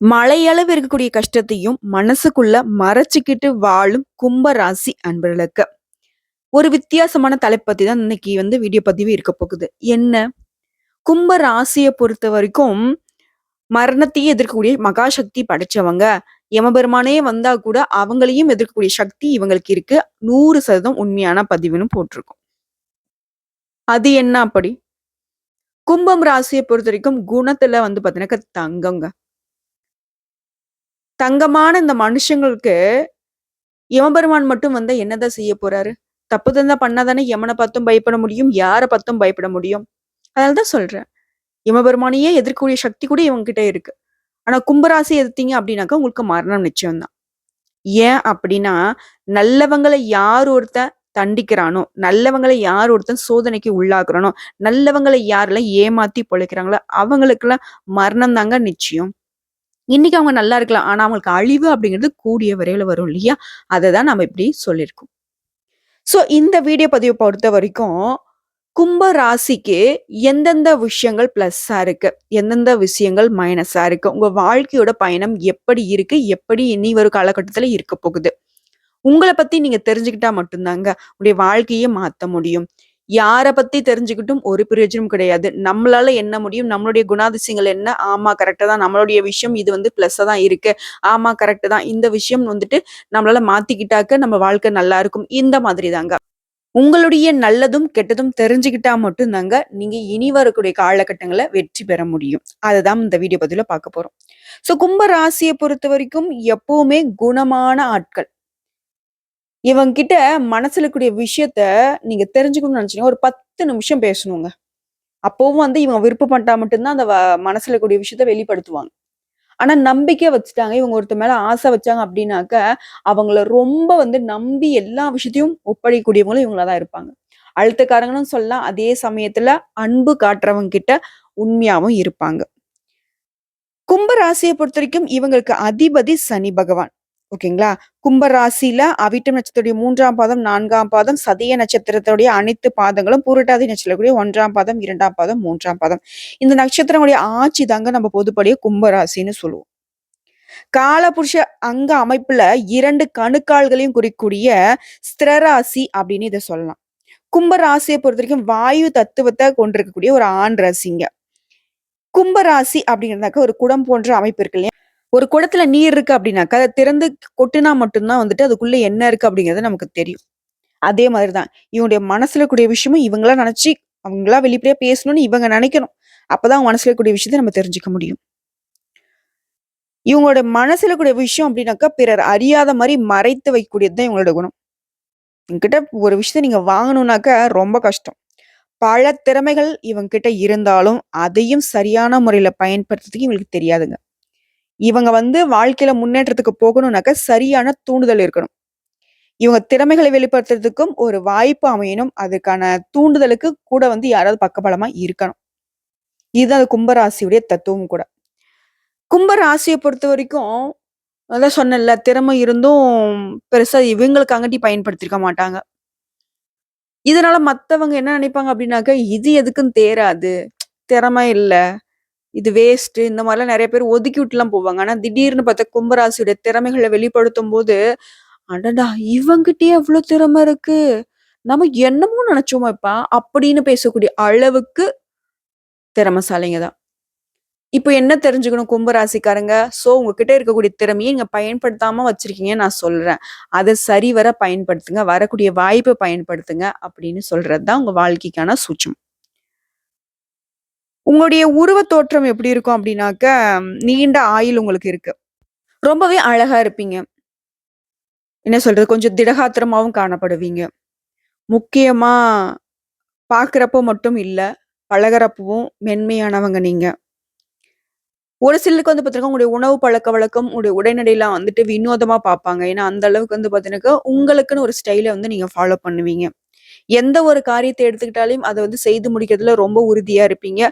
மலையளவு இருக்கக்கூடிய கஷ்டத்தையும் மனசுக்குள்ள மறைச்சுக்கிட்டு வாழும் கும்ப ராசி அன்பர்களுக்கு ஒரு வித்தியாசமான தலைப்பு பத்தி தான் இன்னைக்கு வீடியோ பதிவு இருக்க போகுது. என்ன? கும்ப ராசியை பொறுத்த வரைக்கும் மரணத்தையே எதிர்க்கக்கூடிய மகாசக்தி படைச்சவங்க. யமபெருமானே வந்தா கூட அவங்களையும் எதிர்க்கக்கூடிய சக்தி இவங்களுக்கு இருக்கு. 100% உண்மையான பதிவுன்னு போட்டிருக்கும். அது என்ன அப்படி? கும்பம் ராசியை பொறுத்த வரைக்கும் குணத்துல பாத்தீங்கன்னா தங்கங்க. தங்கமான இந்த மனுஷங்களுக்கு யமபெருமான் மட்டும் வந்தா என்னதான் செய்ய போறாரு? தப்பு தண்டா பண்ணாதானே யமனை பார்த்தும் பயப்பட முடியும். யார பார்த்தும் பயப்பட முடியும். அதனாலதான் சொல்றேன். யமபெருமானையே எதிர்க்கக்கூடிய சக்தி கூட இவங்க கிட்ட இருக்கு. ஆனா கும்பராசி எதிர்த்தீங்க அப்படின்னாக்கா உங்களுக்கு மரணம் நிச்சயம் தான். ஏன் அப்படின்னா, நல்லவங்களை யார் ஒருத்தன் தண்டிக்கிறானோ, நல்லவங்களை யார் ஒருத்தன் சோதனைக்கு உள்ளாக்குறானோ, நல்லவங்களை யாரெல்லாம் ஏமாத்தி பொழைக்கிறாங்களோ, அவங்களுக்கெல்லாம் மரணம் தாங்க நிச்சயம். இன்னைக்கு அவங்க நல்லா இருக்கலாம். ஆனா அவங்களுக்கு அழிவு அப்படிங்கிறது கூடிய விரைவில் வரும் இல்லையா? அதை தான் நம்ம இப்படி சொல்லியிருக்கோம். ஸோ இந்த வீடியோ பதிவை பொறுத்த வரைக்கும் கும்ப ராசிக்கு எந்தெந்த விஷயங்கள் பிளஸ்ஸா இருக்கு, எந்தெந்த விஷயங்கள் மைனஸா இருக்கு, உங்க வாழ்க்கையோட பயணம் எப்படி இருக்கு, எப்படி இனி வரும் காலகட்டத்துல இருக்க போகுது, உங்களை பத்தி நீங்க தெரிஞ்சுக்கிட்டா மட்டும்தாங்க உங்களுடைய வாழ்க்கையே மாத்த முடியும். யார பத்தி தெரிஞ்சுக்கிட்டும் ஒரு பிரயோஜனம் கிடையாது. நம்மளால என்ன முடியும், நம்மளுடைய குணாதிசயங்கள் என்ன, ஆமா கரெக்டா தான் நம்மளுடைய விஷயம் இது பிளஸ்ஸா தான் இருக்கு, ஆமா கரெக்ட் தான் இந்த விஷயம் நம்மளால மாத்திக்கிட்டாக்க நம்ம வாழ்க்கை நல்லா இருக்கும். இந்த மாதிரி தாங்க உங்களுடைய நல்லதும் கெட்டதும் தெரிஞ்சுக்கிட்டா மட்டும்தாங்க நீங்க இனி வரக்கூடிய காலகட்டங்களை வெற்றி பெற முடியும். அததான் இந்த வீடியோ பதிவுல பார்க்க போறோம். சோ கும்ப ராசியை பொறுத்த வரைக்கும் எப்பவுமே குணமான ஆட்கள். இவங்க கிட்ட மனசுல இருக்கக்கூடிய விஷயத்த நீங்க தெரிஞ்சுக்கணும்னு நினைச்சீங்கன்னா ஒரு 10 நிமிஷம் பேசணுங்க. அப்பவும் இவங்க விருப்பப்பட்டா மட்டும்தான் அந்த மனசுல இருக்கக்கூடிய விஷயத்த வெளிப்படுத்துவாங்க. ஆனா நம்பிக்கை வச்சுட்டாங்க. இவங்க ஒருத்தர் மேல ஆசை வச்சாங்க அப்படின்னாக்க, அவங்கள ரொம்ப நம்பி எல்லா விஷயத்தையும் ஒப்படைக்கக்கூடியவங்களும் இவங்களா தான் இருப்பாங்க. அழுத்தக்காரங்கன்னு சொல்லலாம். அதே சமயத்துல அன்பு காட்டுறவங்க கிட்ட உண்மையாவும் இருப்பாங்க. கும்ப ராசியை பொறுத்தவரைக்கும் இவங்களுக்கு அதிபதி சனி பகவான். ஓகேங்களா? கும்ப ராசியில அவிட்டம் நட்சத்திரத்துடைய 3ஆம் பாதம், 4ஆம் பாதம், சதய நட்சத்திரத்துடைய அனைத்து பாதங்களும், பூரட்டாதி நட்சத்திரத்துடைய 1ஆம் பாதம், 2ஆம் பாதம், 3ஆம் பாதம். இந்த நட்சத்திரங்களுடைய ஆட்சி தாங்க நம்ம பொதுப்படியா கும்ப ராசின்னு சொல்லுவோம். காலபுருஷ அங்க அமைப்புல 2 கணுக்கால்களையும் குறிக்கூடிய ஸ்திரராசி அப்படின்னு இதை சொல்லலாம். கும்ப ராசியை பொறுத்த வரைக்கும் வாயு தத்துவத்தை கொண்டிருக்கக்கூடிய ஒரு ஆண் ராசிங்க. கும்ப ராசி அப்படிங்கிறதாக்க ஒரு குடம் போன்ற அமைப்பு இருக்கு இல்லையா? ஒரு குடத்துல நீர் இருக்கு அப்படின்னாக்கா அதை திறந்து கொட்டினா மட்டும்தான் அதுக்குள்ள என்ன இருக்கு அப்படிங்கிறது நமக்கு தெரியும். அதே மாதிரிதான் இவங்களுடைய மனசுல கூடிய விஷயமும் இவங்களா நினைச்சு அவங்களா வெளிப்படையா பேசணும்னு இவங்க நினைக்கணும். அப்பதான் அவங்க மனசுல கூடிய விஷயத்தை நம்ம தெரிஞ்சுக்க முடியும். இவங்களோட மனசுல கூடிய விஷயம் அப்படின்னாக்கா பிறர் அறியாத மாதிரி மறைத்து வைக்கக்கூடியதுதான் இவங்களோட குணம். என்கிட்ட ஒரு விஷயத்த நீங்க வாங்கணும்னாக்க ரொம்ப கஷ்டம். பல திறமைகள் இவங்க கிட்ட இருந்தாலும் அதையும் சரியான முறையில பயன்படுத்துறதுக்கு இவங்களுக்கு தெரியாதுங்க. இவங்க வாழ்க்கையில முன்னேற்றத்துக்கு போகணும்னாக்க சரியான தூண்டுதல் இருக்கணும். இவங்க திறமைகளை வெளிப்படுத்துறதுக்கும் ஒரு வாய்ப்பு அமையணும். அதுக்கான தூண்டுதலுக்கு கூட யாராவது பக்கபலமா இருக்கணும். இதுதான் அது கும்பராசியுடைய தத்துவம் கூட. கும்ப ராசியை பொறுத்த வரைக்கும் அதான் சொன்னேன்ல, திறமை இருந்தும் பெருசா இவங்களுக்காண்டி பயன்படுத்தியிருக்க மாட்டாங்க. இதனால மத்தவங்க என்ன நினைப்பாங்க அப்படின்னாக்க, இது எதுக்குன்னு தேராது. திறமை இல்ல. இது வேஸ்ட். இந்த மாதிரிலாம் நெறைய பேர் ஒதுக்கி விட்டுலாம் போவாங்க. ஆனா திடீர்னு பார்த்தா கும்பராசியுடைய திறமைகள வெளிப்படுத்தும்போது, அடடா! இவங்கிட்டயே அவ்ளோ திறமை இருக்கு. நம்ம என்னமோ நெனைச்சோமேப்பா! அப்படின்னு பேசக்கூடிய அளவுக்கு திறமைசாலிங்க தான். இப்ப என்ன தெரிஞ்சுக்கணும் கும்பராசிக்காரங்க? சோ உங்ககிட்ட இருக்கக்கூடிய திறமைய நீங்க பயன்படுத்தாம வச்சிருக்கீங்கன்னு நான் சொல்றேன். அத சரிவர பயன்படுத்துங்க. வரக்கூடிய வாய்ப்ப பயன்படுத்துங்க அப்படின்னு சொல்றது தான் உங்க வாழ்க்கைக்கான சூட்சுமம். உங்களுடைய உருவ தோற்றம் எப்படி இருக்கும் அப்படின்னாக்க, நீண்ட ஆயுள் உங்களுக்கு இருக்கு. ரொம்பவே அழகா இருப்பீங்க. என்ன சொல்றது? கொஞ்சம் திடகாத்திரமாவும் காணப்படுவீங்க. முக்கியமா பார்க்கிறப்போ மட்டும் இல்ல, பழகுறப்பவும் மென்மையானவங்க நீங்க. ஒரு சிலருக்கு பார்த்தீங்கன்னா, உங்களுடைய உணவு பழக்கவழக்கம், உங்களுடைய உடைநடைலாம் வினோதமா பார்ப்பாங்க. ஏன்னா, அந்த அளவுக்கு பார்த்தீங்கன்னாக்கா, உங்களுக்குன்னு ஒரு ஸ்டைல நீங்க ஃபாலோ பண்ணுவீங்க. எந்த ஒரு காரியத்த எடுத்துக்கிட்டாலும் அத செய்து முடிக்கிறதுல ரொம்ப உறுதியா இருப்பீங்க.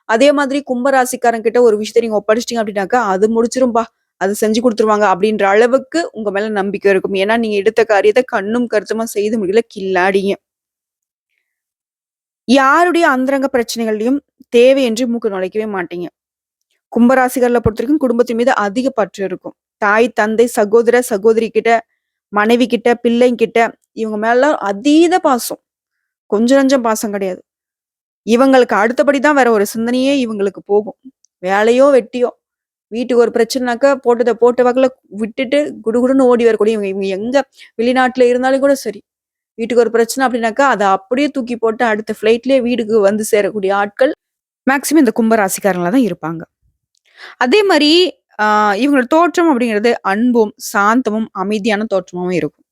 அதே மாதிரி கும்பராசிக்காரங்க கிட்ட ஒரு விஷயத்த நீங்க ஒப்படைச்சிட்டீங்க அப்படின்னாக்கா, "அது முடிச்சிரும்பா. அது செஞ்சு குடுத்துருவாங்க." அப்படின்ற அளவுக்கு உங்க மேல நம்பிக்கை இருக்கும். ஏன்னா, நீங்க எடுத்த காரியத்த கண்ணும் கருத்துமா செய்து முடிக்கல கில்லாடிங்க. யாருடைய அந்தரங்க பிரச்சனைகள்லயும் தேவையின்றி மூக்கு நுழைக்கவே மாட்டீங்க. கும்பராசிகர்ல பொறுத்தவரைக்கும் குடும்பத்தின் மீது அதிக பற்று இருக்கும். தாய், தந்தை, சகோதர, சகோதரி கிட்ட, மனைவி கிட்ட, பிள்ளைங்கிட்ட இவங்க மேலலாம் அதீத பாசம். கொஞ்சம் நஞ்சம் பாசம் கிடையாது. இவங்களுக்கு அடுத்தபடி தான் வேற ஒரு சிந்தனையே இவங்களுக்கு போகும். வேலையோ, வெட்டியோ, வீட்டுக்கு ஒரு பிரச்சனைனாக்கா போட்டத போட்ட வாக்குல விட்டுட்டு குடுகுடுன்னு ஓடி வரக்கூடிய இவங்க இவங்க எங்க வெளிநாட்டுல இருந்தாலும் கூட சரி. வீட்டுக்கு ஒரு பிரச்சனை அப்படின்னாக்கா, அத அப்படியே தூக்கி போட்டு அடுத்த ஃப்ளைட்லயே வீட்டுக்கு வந்து சேரக்கூடிய ஆட்கள் மேக்ஸிமம் இந்த கும்ப ராசிக்காரங்களா தான் இருப்பாங்க. அதே மாரி ஆ இவங்களோட தோற்றம் அப்படிங்கிறது அன்பும், சாந்தமும், அமைதியான தோற்றமாவும் இருக்கும்.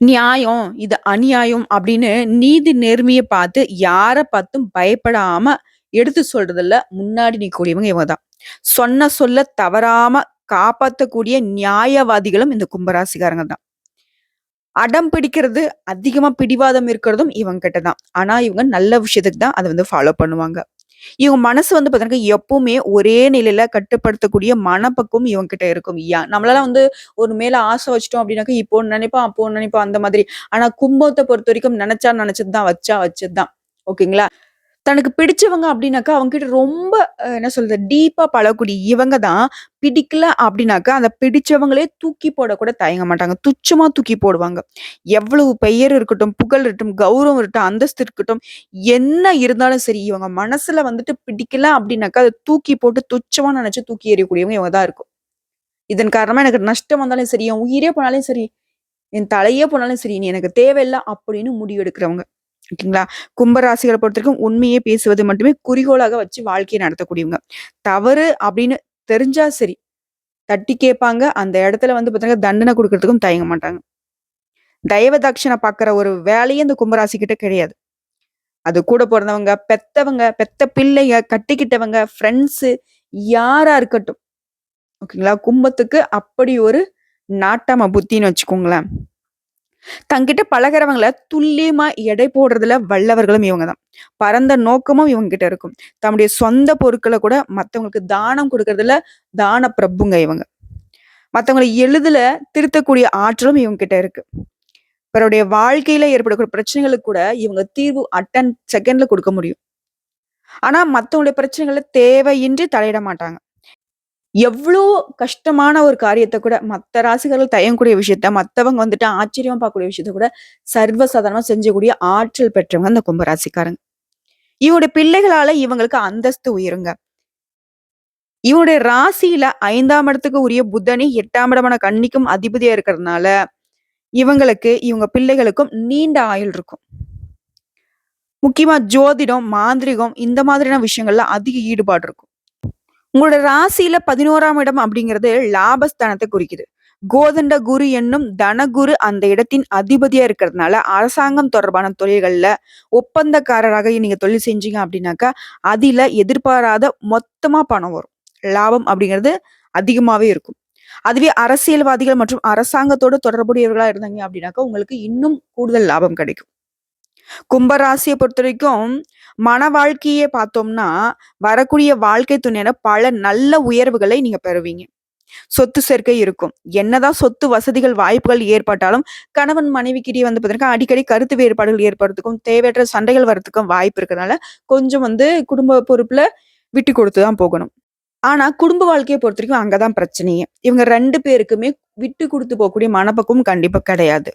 நியாயம், இது அநியாயம் அப்படின்னு நீதி நேர்மைய பார்த்து யார பார்த்தும் பயப்படாம எடுத்து சொல்றதுல முன்னாடி நிக்கக்கூடியவங்க இவங்க தான். சொன்ன சொல்ல தவறாம காப்பாத்தக்கூடிய நியாயவாதிகளும் இந்த கும்பராசிக்காரங்க தான். அடம் பிடிக்கிறது, அதிகமா பிடிவாதம் இருக்கிறதும் இவங்க கிட்ட தான். ஆனா இவங்க நல்ல விஷயத்துக்கு தான் அத வந்து ஃபாலோ பண்ணுவாங்க. இவங்க மனசு வந்து பார்த்தீங்கன்னா, எப்பவுமே ஒரே நிலையில கட்டுப்படுத்தக்கூடிய மனப்பக்குவம் இவங்க கிட்ட இருக்கும். நம்மளால வந்து ஒரு மேல ஆசை வச்சுட்டோம் அப்படின்னாக்கா, இப்போ ஒண்ணு நினைப்போம், அப்போ ஒண்ணு நினைப்போம் அந்த மாதிரி. ஆனா கும்பத்த பொறுத்தவரைக்கும் நினைச்சா நினைச்சது தான், வச்சா வச்சது தான். ஓகேங்களா? தனக்கு பிடிச்சவங்க அப்படின்னாக்கா, அவங்ககிட்ட ரொம்ப என்ன சொல்றது? டீப்பா பழகக்கூடிய இவங்க தான், பிடிக்கல அப்படின்னாக்கா, அந்த பிடிச்சவங்களே தூக்கி போடக்கூட தயங்க மாட்டாங்க. துச்சமா தூக்கி போடுவாங்க. எவ்வளவு பெயர் இருக்கட்டும், புகழ் இருக்கட்டும், கௌரவம் இருக்கட்டும், அந்தஸ்து இருக்கட்டும், என்ன இருந்தாலும் சரி, இவங்க மனசுல வந்துட்டு பிடிக்கல அப்படின்னாக்கா, அத தூக்கி போட்டு துச்சமா நெனச்சு தூக்கி எறியக்கூடியவங்க இவங்க தான் இருக்கும். இதன் காரணமா எனக்கு நஷ்டம் வந்தாலும் சரி, என் உயிரே போனாலும் சரி, என் தலையே போனாலும் சரி, "நீ எனக்கு தேவையில்ல" அப்படின்னு முடிவு எடுக்கிறவங்க. ஓகேங்களா? கும்பராசிகள பொறுத்தவரைக்கும் உண்மையே பேசுவது மட்டுமே குறிக்கோளாக வச்சு வாழ்க்கைய நடத்தக்கூடியவங்க. தவறு அப்படின்னு தெரிஞ்சா சரி, தட்டி கேட்பாங்க. அந்த இடத்துல வந்து பார்த்தீங்கன்னா, தண்டனை குடுக்கறதுக்கும் தயங்க மாட்டாங்க. தயவ தாட்சணை பார்க்குற ஒரு வேலையே இந்த கும்பராசி கிட்ட கிடையாது. அது கூட பொறந்தவங்க, பெத்தவங்க, பெத்த பிள்ளைங்க, கட்டிக்கிட்டவங்க, ஃப்ரெண்ட்ஸு யாரா இருக்கட்டும். ஓகேங்களா? கும்பத்துக்கு அப்படி ஒரு நாட்டாம புத்தின்னு வச்சுக்கோங்களேன். தங்கிட்ட பழகுறவங்கள துல்லியமா எடை போடுறதுல வல்லவர்களும் இவங்க தான். பரந்த நோக்கமும் இவங்க கிட்ட இருக்கும். தம்முடைய சொந்த பொருட்கள கூட மத்தவங்களுக்கு தானம் குடுக்கறதுல தான பிரபுங்க இவங்க. மத்தவங்கள எளிதில திருத்தக்கூடிய ஆற்றலும் இவங்க கிட்ட இருக்கு. பிறருடைய வாழ்க்கையில ஏற்படக்கூடிய பிரச்சனைகளுக்கு கூட இவங்க தீர்வு செகண்ட்ல குடுக்க முடியும். ஆனா மத்தவங்களுடைய பிரச்சனைகள்ல தேவையின்றி தலையிட மாட்டாங்க. எவ்ளோ கஷ்டமான ஒரு காரியத்த கூட மத்த ராசிகள் தயங்கக்கூடிய விஷயத்த, மத்தவங்க வந்துட்டு ஆச்சரியமா பார்க்கக்கூடிய விஷயத்த கூட சர்வ சாதாரணமா செஞ்சக்கூடிய ஆற்றல் பெற்றவங்க அந்த கும்ப ராசிக்காரங்க. இவங்களுடைய பிள்ளைகளால இவங்களுக்கு அந்தஸ்து உயருங்க. இவனுடைய ராசியில 5ஆம் இடத்துக்கு உரிய புதனி 8ஆம் இடமான கன்னிக்கும் அதிபதியா இருக்கிறதுனால, இவங்களுக்கு, இவங்க பிள்ளைகளுக்கும் நீண்ட ஆயுள் இருக்கும். முக்கியமா ஜோதிடம், மாந்திரிகம் இந்த மாதிரியான விஷயங்கள்ல அதிக ஈடுபாடு இருக்கும். உங்களோட ராசியில 11ஆம் இடம் அப்படிங்கிறது லாபஸ்தானத்தை குறிக்குது. கோதண்ட குரு என்னும் தனகுரு அந்த இடத்தின் அதிபதியா இருக்கிறதுனால அரசாங்கம் தொடர்பான தொழில்கள்ல ஒப்பந்தக்காரராக நீங்க தொழில் செஞ்சீங்க அப்படின்னாக்கா அதில எதிர்பாராத மொத்தமா பணம் வரும். லாபம் அப்படிங்கிறது அதிகமாவே இருக்கும். அதுவே அரசியல்வாதிகள் மற்றும் அரசாங்கத்தோடு தொடர்புடையவர்களா இருந்தாங்க அப்படின்னாக்கா உங்களுக்கு இன்னும் கூடுதல் லாபம் கிடைக்கும். கும்பராசியை பொறுத்தவரைக்கும் மன வாழ்க்கையே பார்த்தோம்னா வரக்கூடிய வாழ்க்கை துணையில பல நல்ல உயர்வுகளை நீங்க பெறுவீங்க. சொத்து சேர்க்கை இருக்கும். என்னதான் சொத்து வசதிகள் வாய்ப்புகள் ஏற்பட்டாலும் கணவன் மனைவிக்கிட்டயே வந்து பார்த்தீங்கன்னா அடிக்கடி கருத்து வேறுபாடுகள் ஏற்படுறதுக்கும் தேவையற்ற சண்டைகள் வர்றதுக்கும் வாய்ப்பு இருக்கிறதுனால கொஞ்சம் வந்து குடும்ப பொறுப்புல விட்டு கொடுத்து தான் போகணும். ஆனா குடும்ப வாழ்க்கையை பொறுத்தவரைக்கும் அங்கதான் பிரச்சனையே. இவங்க 2 பேருக்குமே விட்டு குடுத்து போகக்கூடிய மனப்பக்குவம் கண்டிப்பா கிடையாது.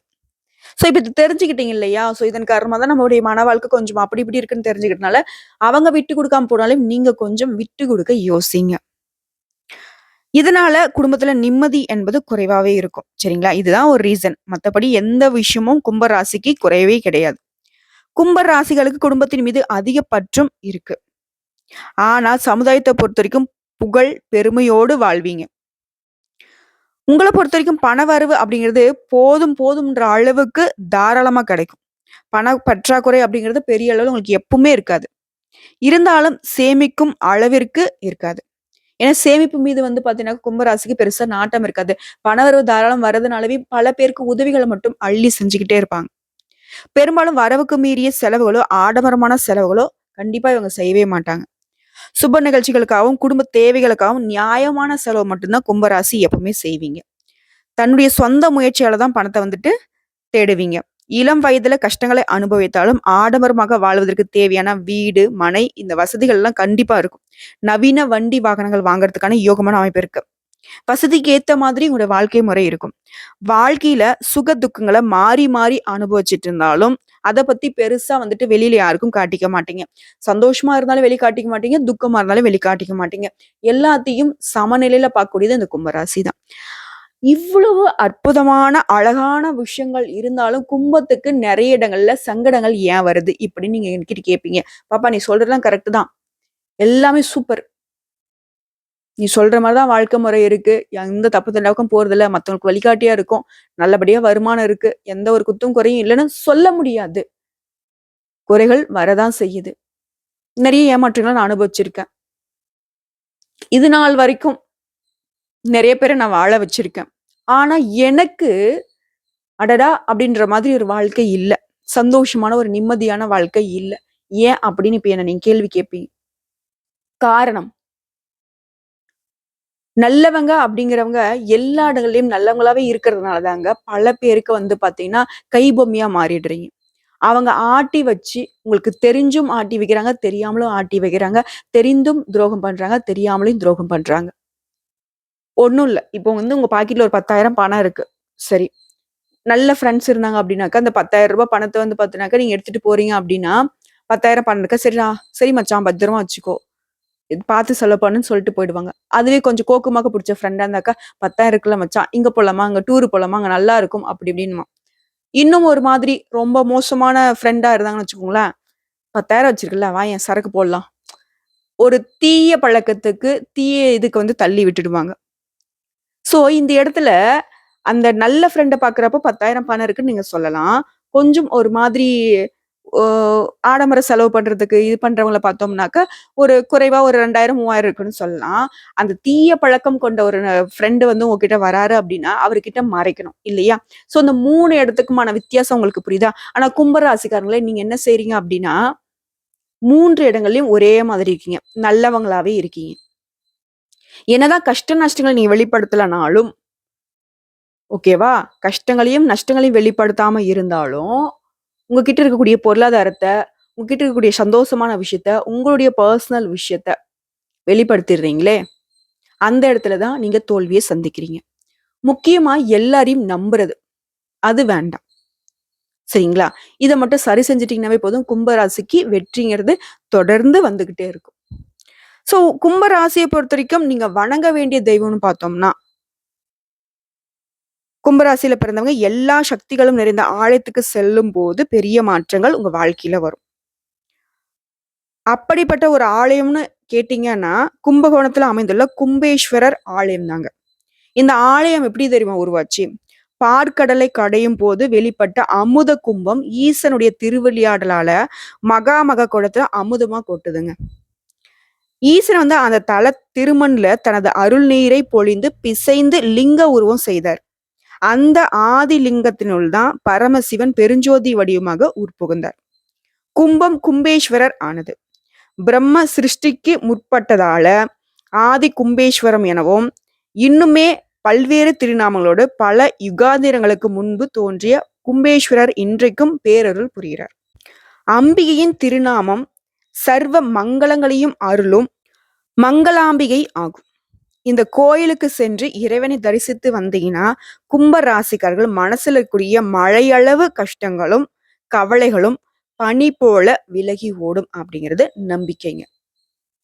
சோ, இப்ப இது தெரிஞ்சுக்கிட்டீங்க இல்லையா? சோ, இதன் காரணமா தான் நம்மளுடைய மன வாழ்க்கை கொஞ்சம் அப்படி இப்படி இருக்குன்னு தெரிஞ்சுக்கிட்டனால, அவங்க விட்டு குடுக்காம போனாலும், நீங்க கொஞ்சம் விட்டு குடுக்க யோசிங்க. இதனால குடும்பத்துல நிம்மதி என்பது குறைவாவே இருக்கும். சரிங்களா? இதுதான் ஒரு ரீசன். மத்தபடி எந்த விஷயமும் கும்ப ராசிக்கு குறையவே கிடையாது. கும்ப ராசிகளுக்கு குடும்பத்தின் மீது அதிக பற்றும் இருக்கு. ஆனா, சமுதாயத்த பொறுத்தவரைக்கும் புகழ், பெருமையோடு வாழ்வீங்க. உங்கள பொறுத்தவரைக்கும் பணவரவு அப்படிங்கிறது போதும் போதும்ன்ற அளவுக்கு தாராளமா கிடைக்கும். பண பற்றாக்குறை அப்படிங்கிறது பெரிய அளவுல உங்களுக்கு எப்பவுமே இருக்காது. இருந்தாலும் சேமிக்கும் அளவிற்கு இருக்காது. ஏன்னா சேமிப்பு மீது வந்து பார்த்தீங்கன்னா, கும்பராசிக்கு பெருசா நாட்டம் இருக்காது. பணவரவு தாராளம் வரதுனாலவே பல பேருக்கு உதவிகள மட்டும் அள்ளி செஞ்சுக்கிட்டே இருப்பாங்க. பெரும்பாலும் வரவுக்கு மீறிய செலவுகளோ, ஆடம்பரமான செலவுகளோ கண்டிப்பா இவங்க செய்யவே மாட்டாங்க. சுப நிகழ்ச்சிகளுக்காகவும், குடும்ப தேவைகளுக்காகவும் நியாயமான செலவு மட்டும் தான் கும்பராசி எப்பவுமே செய்வீங்க. தன்னுடைய சொந்த முயற்சியால தான் பணத்த வந்துட்டு தேடுவீங்க. இளம் வயதுல கஷ்டங்களை அனுபவித்தாலும் ஆடம்பரமாக வாழ்வதற்கு தேவையான வீடு, மனை இந்த வசதிகள் எல்லாம் கண்டிப்பா இருக்கும். நவீன வண்டி, வாகனங்கள் வாங்குறதுக்கான யோகமான அமைப்பு இருக்கு. வசதிக்கு ஏத்த மாதிரி உங்களோட வாழ்க்கை முறை இருக்கும். வாழ்க்கையில சுக துக்கங்கள மாறி, மாறி அனுபவிச்சுட்டு இருந்தாலும், அத பத்தி பெருசா வந்துட்டு வெளியில யாருக்கும் காட்டிக்க மாட்டீங்க. சந்தோஷமா இருந்தாலும் வெளிக்காட்டிக்க மாட்டீங்க. துக்கமா இருந்தாலும் வெளிக்காட்டிக்க மாட்டீங்க. எல்லாத்தையும் சமநிலையில பார்க்கக்கூடியது இந்த கும்பராசி தான். இவ்வளவு அற்புதமான, அழகான விஷயங்கள் இருந்தாலும், கும்பத்துக்கு நெறைய இடங்கள்ல சங்கடங்கள் ஏன் வருது? இப்படின்னு நீங்க என்கிட்ட கேட்பீங்க. பாப்பா நீ சொல்றதெல்லாம் கரெக்ட் தான். எல்லாமே சூப்பர். நீ சொல்ற மாரி தான் வாழ்க்கை முறை இருக்கு. எந்த தப்பு தண்டாவுக்கும் போறதில்ல. மத்தவங்களுக்கு வழிகாட்டியா இருக்கோம். நல்லபடியா வருமானம் இருக்கு. எந்த ஒரு குத்தும் குறையும் இல்லன்னு சொல்ல முடியாது. குறைகள் வரதான் செய்யுது. நெறைய ஏமாற்றங்கள நான் அனுபவிச்சிருக்கேன். இது நாள் வரைக்கும் நெறைய பேர நான் வாழ வச்சிருக்கேன். ஆனா எனக்கு அடடா! அப்படின்ற மாதிரி ஒரு வாழ்க்கை இல்ல. சந்தோஷமான ஒரு நிம்மதியான வாழ்க்கை இல்ல. ஏன் அப்படின்னு இப்ப என்ன நீங்க கேள்வி கேட்பீங்க. காரணம் நல்லவங்க அப்படிங்கிறவங்க எல்லா இடங்கள்லயும் நல்லவங்களாவே இருக்கிறதுனால தாங்க பல பேருக்கு வந்து பாத்தீங்கன்னா கைபொம்மையா மாறிடுறீங்க. அவங்க ஆட்டி வச்சு உங்களுக்கு தெரிஞ்சும் ஆட்டி வைக்கிறாங்க, தெரியாமலும் ஆட்டி வைக்கிறாங்க, தெரிந்தும் துரோகம் பண்றாங்க, தெரியாமலும் துரோகம் பண்றாங்க. ஒண்ணும் இல்ல. இப்போ வந்து உங்க பாக்கெட்ல ஒரு 10,000 பணம் இருக்கு. சரி. நல்ல ஃப்ரெண்ட்ஸ் இருந்தாங்க அப்படின்னாக்கா, அந்த ரூ. 10,000 பணத்த வந்து பாத்தீங்கன்னாக்கா, நீங்க எடுத்துட்டு போறீங்க அப்படின்னா, 10,000 பணம் இருக்கா, சரிடா, சரி மச்சான் பத்திரமா வச்சுக்கோ. இது பார்த்து செலவு பண்ணுன்னு சொல்லிட்டு போயிடுவாங்க. அதுவே கொஞ்சம் கோக்குமாக்கு புடிச்ச ஃப்ரெண்டா இருந்தாக்கா, 10,000 இருக்குல்ல மச்சான், இங்க போலாமா? அங்க டூர் போலாமா? அங்க நல்லா இருக்கும். அப்படி இப்படின்னுவான். இன்னும் ஒரு மாதிரி ரொம்ப மோசமான ஃப்ரெண்டா இருந்தாங்கன்னு வச்சுக்கோங்களேன், 10,000 வச்சிருக்கல்ல, வாயேன் சரக்கு போடலாம். ஒரு தீய பழக்கத்துக்கு, தீய இதுக்கு வந்து தள்ளி விட்டுடுவாங்க. சோ இந்த இடத்துல அந்த நல்ல ஃப்ரெண்ட பார்க்குறப்போ 10,000 பணம் இருக்குன்னு நீங்க சொல்லலாம். கொஞ்சம் ஒரு மாதிரி ஓ ஆடம்பர செலவு பண்றதுக்கு இது பண்றவங்கள பார்த்தோம்னாக்க, ஒரு குறைவா ஒரு 2,000, 3,000 இருக்குன்னு சொல்லலாம். அந்த தீய பழக்கம் கொண்ட ஒரு ஃப்ரெண்ட் வந்து உங்ககிட்ட வராரு அப்டின்னா, அவர்கிட்ட மறைக்கணும் இல்லையா? ஸோ இந்த 3 இடத்துக்குமான வித்தியாசம் உங்களுக்கு புரியுதா? ஆனா கும்ப ராசிக்காரங்களே நீங்க என்ன செய்றீங்க அப்டின்னா, 3 இடங்கள்லயும் ஒரே மாதிரி இருக்கீங்க. நல்லவங்களாவே இருக்கீங்க. என்னதான் கஷ்ட நஷ்டங்கள நீங்க வெளிப்படுத்தலனாலும் ஓகேவா? கஷ்டங்களையும், நஷ்டங்களையும் வெளிப்படுத்தாம இருந்தாலும், உங்ககிட்ட இருக்கக்கூடிய பொருளாதாரத்த, உங்ககிட்ட இருக்கக்கூடிய சந்தோஷமான விஷயத்த, உங்களுடைய பெர்சனல் விஷயத்த வெளிப்படுத்திடுறீங்களே, அந்த இடத்துல தான் நீங்க தோல்விய சந்திக்கிறீங்க. முக்கியமா எல்லாரையும் நம்புறது. அது வேண்டாம். சரிங்களா? இத மட்டும் சரி செஞ்சுட்டீங்கன்னாவே போதும். கும்ப ராசிக்கு வெற்றிங்கிறது தொடர்ந்து வந்துகிட்டே இருக்கும். ஸோ கும்ப ராசிய பொறுத்தவரைக்கும் நீங்க வணங்க வேண்டிய தெய்வம்னு பார்த்தோம்னா கும்பராசியில பிறந்தவங்க எல்லா சக்திகளும் நிறைந்த ஆலயத்துக்கு செல்லும்போது பெரிய மாற்றங்கள் உங்க வாழ்க்கையில வரும். அப்படிப்பட்ட ஒரு ஆலயம்னு கேட்டீங்கன்னா, கும்பகோணத்துல அமைந்துள்ள கும்பேஸ்வரர் ஆலயம் தாங்க. இந்த ஆலயம் எப்படி தெரியுமா உருவாச்சு? பாற்கடலை கடையும் போது வெளிப்பட்ட அமுத கும்பம் ஈசனுடைய திருவிளையாடலால மகாமக குடத்துல அமுதமா கொட்டுதுங்க. ஈசன் வந்து அந்த தல திருமண்ல தனது அருள் நீரை பொழிந்து பிசைந்து லிங்க உருவம் செய்தார். அந்த ஆதி லிங்கத்தினுள் தான் பரமசிவன் பெருஞ்சோதி வடிவமாக உட்புகுந்தார். கும்பம் கும்பேஸ்வரர் ஆனது. பிரம்ம சிருஷ்டிக்கு முற்பட்டதால ஆதி கும்பேஸ்வரம் எனவும் இன்னுமே பல்வேறு திருநாமங்களோடு பல யுகாந்திரங்களுக்கு முன்பு தோன்றிய கும்பேஸ்வரர் இன்றைக்கும் பேரருள் புரிகிறார். அம்பிகையின் திருநாமம் சர்வ மங்களங்களையும் அருளும் மங்களாம்பிகை ஆகும். இந்த கோயிலுக்கு சென்று இறைவனை தரிசித்து வந்தீங்கன்னா கும்ப ராசிக்காரர்கள் மனசுல இருக்கக்கூடிய மழையளவு கஷ்டங்களும் கவலைகளும் பனி போல விலகி ஓடும் அப்படிங்கிறது நம்பிக்கைங்க.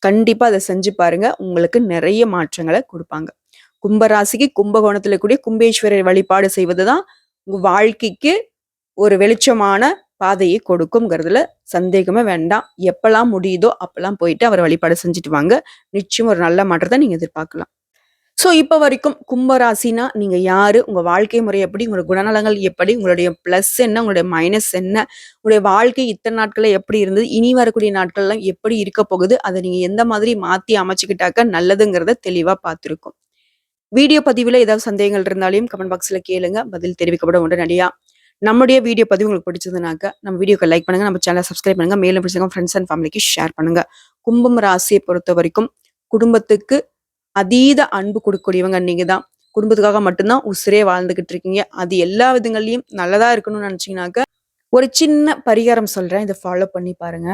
கண்டிப்பா அதை செஞ்சு பாருங்க. உங்களுக்கு நிறைய மாற்றங்களை கொடுப்பாங்க. கும்பராசிக்கு கும்பகோணத்துல கூடிய கும்பேஸ்வரர் வழிபாடு செய்வதுதான் உங்க வாழ்க்கைக்கு ஒரு வெளிச்சமான பாதையை கொடுக்கும்ங்கிறதுல சந்தேகமே வேண்டாம். எப்பெல்லாம் முடியுதோ அப்பெல்லாம் போயிட்டு அவர் வழிபாடு செஞ்சுட்டு வாங்க. நிச்சயம் ஒரு நல்ல மாற்றத்தை நீங்க எதிர்பார்க்கலாம். ஸோ இப்போ வரைக்கும் கும்பராசினா நீங்க யாரு? உங்க வாழ்க்கை முறை எப்படி? உங்களோட குணநலங்கள் எப்படி? உங்களுடைய பிளஸ் என்ன? உங்களுடைய மைனஸ் என்ன? உங்களுடைய வாழ்க்கை இத்தனை நாட்கள்ல எப்படி இருந்தது? இனி வரக்கூடிய நாட்கள்லாம் எப்படி இருக்க போகுது? அதை நீங்க எந்த மாதிரி மாத்தி அமைச்சுக்கிட்டாக்க நல்லதுங்கிறத தெளிவா பார்த்திருக்கோம். வீடியோ பதிவுல ஏதாவது சந்தேகங்கள் இருந்தாலும் கமெண்ட் பாக்ஸ்ல கேளுங்க. பதில் தெரிவிக்கப்பட உடனடியா. நம்முடைய வீடியோ பதிவு உங்களுக்கு பிடிச்சதுனாக்க நம்ம வீடியோக்கு லைக் பண்ணுங்க, நம்ம சேனலை சப்ஸ்கிரைப் பண்ணுங்க, மேலும் பிடிச்சவங்க ஃப்ரெண்ட்ஸ் அண்ட் ஃபேமிலிக்கு ஷேர் பண்ணுங்க. கும்பம் ராசியை பொறுத்த வரைக்கும் குடும்பத்துக்கு அதீத அன்பு கொடுக்கக்கூடியவங்க நீங்க தான். குடும்பத்துக்காக மட்டும்தான் உசிரே வாழ்ந்துகிட்டு இருக்கீங்க. அது எல்லா விதங்கள்லயும் நல்லதா இருக்கணும்னு நினைச்சீங்கன்னாக்க, ஒரு சின்ன பரிகாரம் சொல்றேன். இத ஃபாலோ பண்ணி பாருங்க.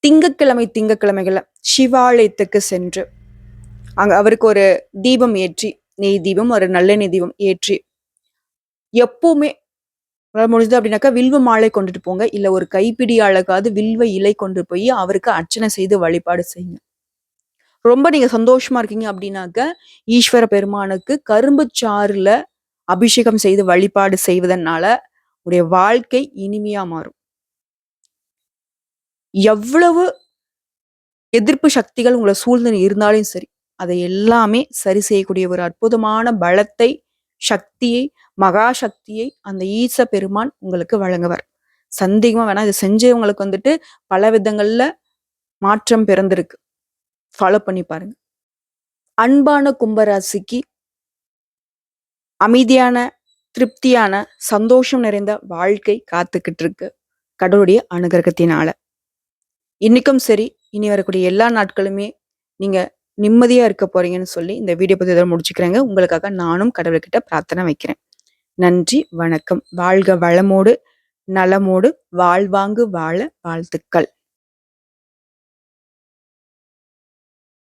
திங்கட்கிழமைகள்ல சிவாலயத்துக்கு சென்று, அங்க அவருக்கு ஒரு தீபம் ஏற்றி, நெய் தீபம், ஒரு நல்லெண்ணெய் தீபம் ஏற்றி, எப்பவுமே முடிஞ்சது அப்படின்னாக்கா வில்வ மாலை கொண்டுட்டு போங்க. இல்ல ஒரு கைப்பிடி அளவுக்காவது வில்வ இலை கொண்டு போய் அவருக்கு அர்ச்சனை செய்து வழிபாடு செய்யுங்க. ரொம்ப நீங்க சந்தோஷமா இருக்கீங்க அப்படின்னாக்க, ஈஸ்வர பெருமானுக்கு கரும்பு சாறுல அபிஷேகம் செய்து வழிபாடு செய்வதனால உடைய வாழ்க்கை இனிமையா மாறும். எவ்வளவு எதிர்ப்பு சக்திகள் உங்களை சூழ்ந்து இருந்தாலும் சரி, அதை எல்லாமே சரி செய்யக்கூடிய ஒரு அற்புதமான பலத்தை, சக்தியை, மகா சக்தியை அந்த ஈச பெருமான் உங்களுக்கு வழங்குவார். சந்தேகமா வேணாம். இதை செஞ்சவங்களுக்கு வந்துட்டு பல விதங்கள்ல மாற்றம் பிறந்திருக்கு. ஃபாலோ பண்ணி பாருங்க. அன்பான கும்பராசிக்கு அமைதியான, திருப்தியான, சந்தோஷம் நிறைந்த வாழ்க்கை காத்துக்கிட்டு இருக்கு கடவுளுடைய அனுகிரகத்தினால. இன்னைக்கும் சரி, இனி வரக்கூடிய எல்லா நாட்களுமே நீங்க நிம்மதியா இருக்க போறீங்கன்னு சொல்லி இந்த வீடியோ பத்தி இதோட முடிச்சுக்கிறேங்க. உங்களுக்காக நானும் கடவுள்கிட்ட பிரார்த்தனை வைக்கிறேன். நன்றி, வணக்கம். வாழ்க வளமோடு, நலமோடு, வாழ்வாங்கு வாழ வாழ்த்துக்கள்.